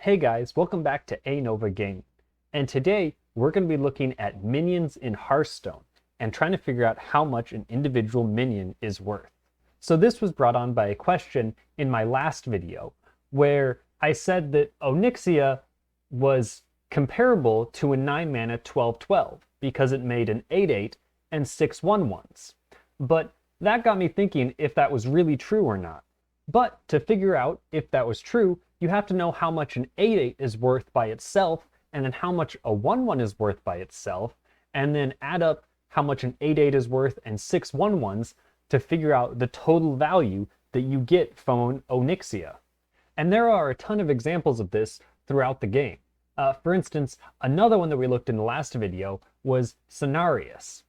Hey guys, welcome back to A Nova Game. And today we're going to be looking at minions in Hearthstone and trying to figure out how much an individual minion is worth. So this was brought on by a question in my last video where I said that Onyxia was comparable to a 9 mana 12/12 because it made an 8/8 and 6 1/1s. But that got me thinking if that was really true or not. But to figure out if that was true, you have to know how much an 8/8 is worth by itself, and then how much a 1/1 is worth by itself, and then add up how much an 8/8 is worth and 6 1/1s to figure out the total value that you get from Onyxia. And there are a ton of examples of this throughout the game. For instance, another one that we looked in the last video was Cenarius,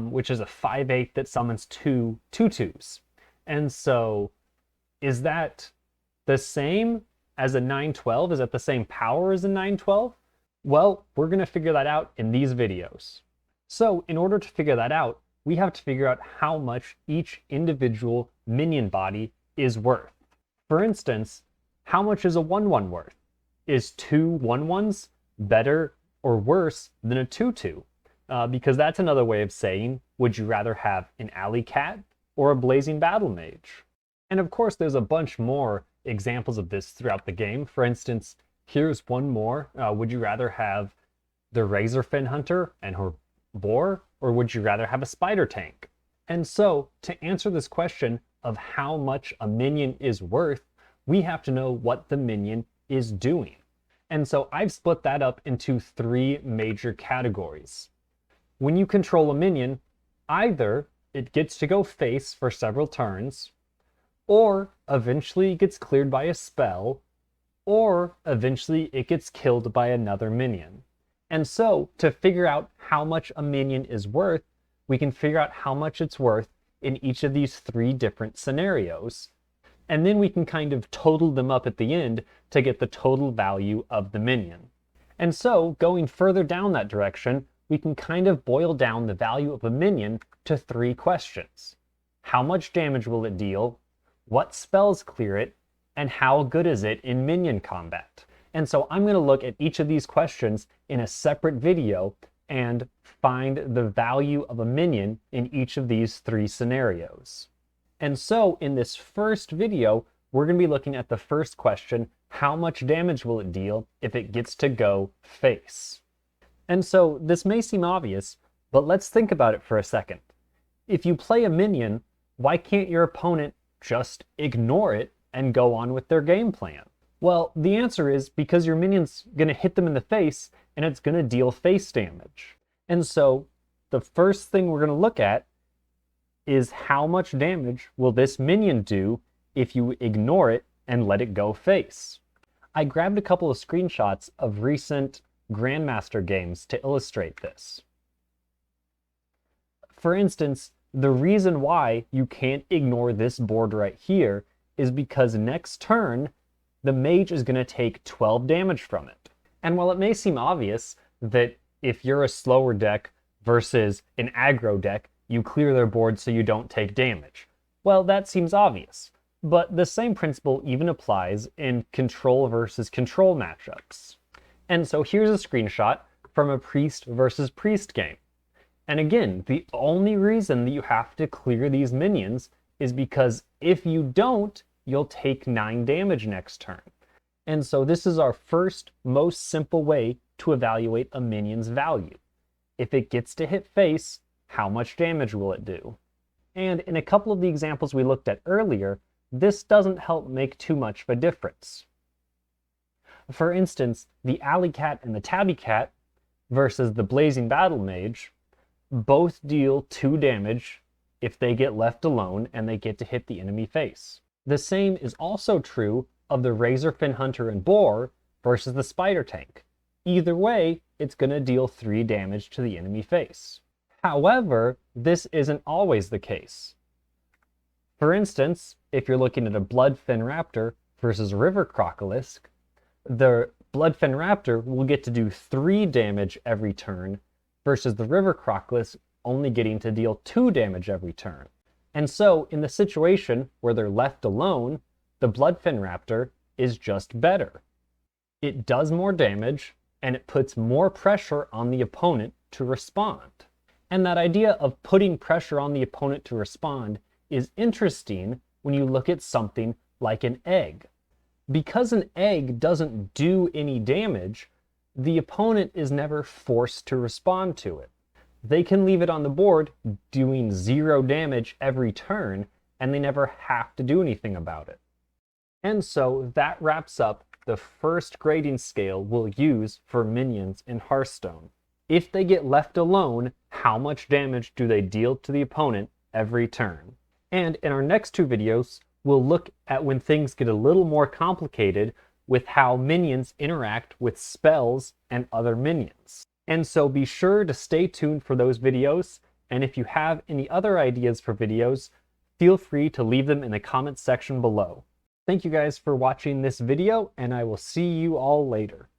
which is a 5/8 that summons two 2/2s. And so, is that the same as a 9/12? Is that the same power as a 9/12? Well, we're going to figure that out in these videos. So in order to figure that out, we have to figure out how much each individual minion body is worth. For instance, how much is a 1/1 worth? Is 2 1/1s better or worse than a 2/2? Because that's another way of saying, would you rather have an alley cat or a blazing battle mage? And of course, there's a bunch more examples of this throughout the game. For instance, here's one more. Would you rather have the Razorfin Hunter and her boar, or would you rather have a spider tank? And so, to answer this question of how much a minion is worth, we have to know what the minion is doing. And so I've split that up into 3 major categories. When you control a minion, either it gets to go face for several turns, or eventually it gets cleared by a spell, or eventually it gets killed by another minion. And so, to figure out how much a minion is worth, we can figure out how much it's worth in each of these 3 different scenarios. And then we can kind of total them up at the end to get the total value of the minion. And so, going further down that direction, we can kind of boil down the value of a minion to 3 questions. How much damage will it deal? What spells clear it, and how good is it in minion combat? And so I'm going to look at each of these questions in a separate video and find the value of a minion in each of these 3 scenarios. And so in this first video, we're going to be looking at the first question, how much damage will it deal if it gets to go face? And so this may seem obvious, but let's think about it for a second. If you play a minion, why can't your opponent just ignore it and go on with their game plan? Well, the answer is because your minion's going to hit them in the face and it's going to deal face damage. And so the first thing we're going to look at is how much damage will this minion do if you ignore it and let it go face. I grabbed a couple of screenshots of recent Grandmaster games to illustrate this. For instance, the reason why you can't ignore this board right here is because next turn, the mage is going to take 12 damage from it. And while it may seem obvious that if you're a slower deck versus an aggro deck, you clear their board so you don't take damage. Well, that seems obvious. But the same principle even applies in control versus control matchups. And so here's a screenshot from a priest versus priest game. And again, the only reason that you have to clear these minions is because if you don't, you'll take 9 damage next turn. And so this is our first, most simple way to evaluate a minion's value. If it gets to hit face, how much damage will it do? And in a couple of the examples we looked at earlier, this doesn't help make too much of a difference. For instance, the alley cat and the tabby cat versus the blazing battle mage both deal 2 damage if they get left alone and they get to hit the enemy face. The same is also true of the Razorfin Hunter and boar versus the spider tank. Either way, it's going to deal 3 damage to the enemy face. However, this isn't always the case. For instance, if you're looking at a Bloodfin Raptor versus River Crocolisk, the Bloodfin Raptor will get to do 3 damage every turn, versus the River Crocolisk only getting to deal 2 damage every turn. And so, in the situation where they're left alone, the Bloodfin Raptor is just better. It does more damage, and it puts more pressure on the opponent to respond. And that idea of putting pressure on the opponent to respond is interesting when you look at something like an egg. Because an egg doesn't do any damage, the opponent is never forced to respond to it. They can leave it on the board doing 0 damage every turn, and they never have to do anything about it. And so that wraps up the first grading scale we'll use for minions in Hearthstone. If they get left alone, how much damage do they deal to the opponent every turn? And in our next 2 videos, we'll look at when things get a little more complicated with how minions interact with spells and other minions. And so be sure to stay tuned for those videos, and if you have any other ideas for videos, feel free to leave them in the comments section below. Thank you guys for watching this video, and I will see you all later.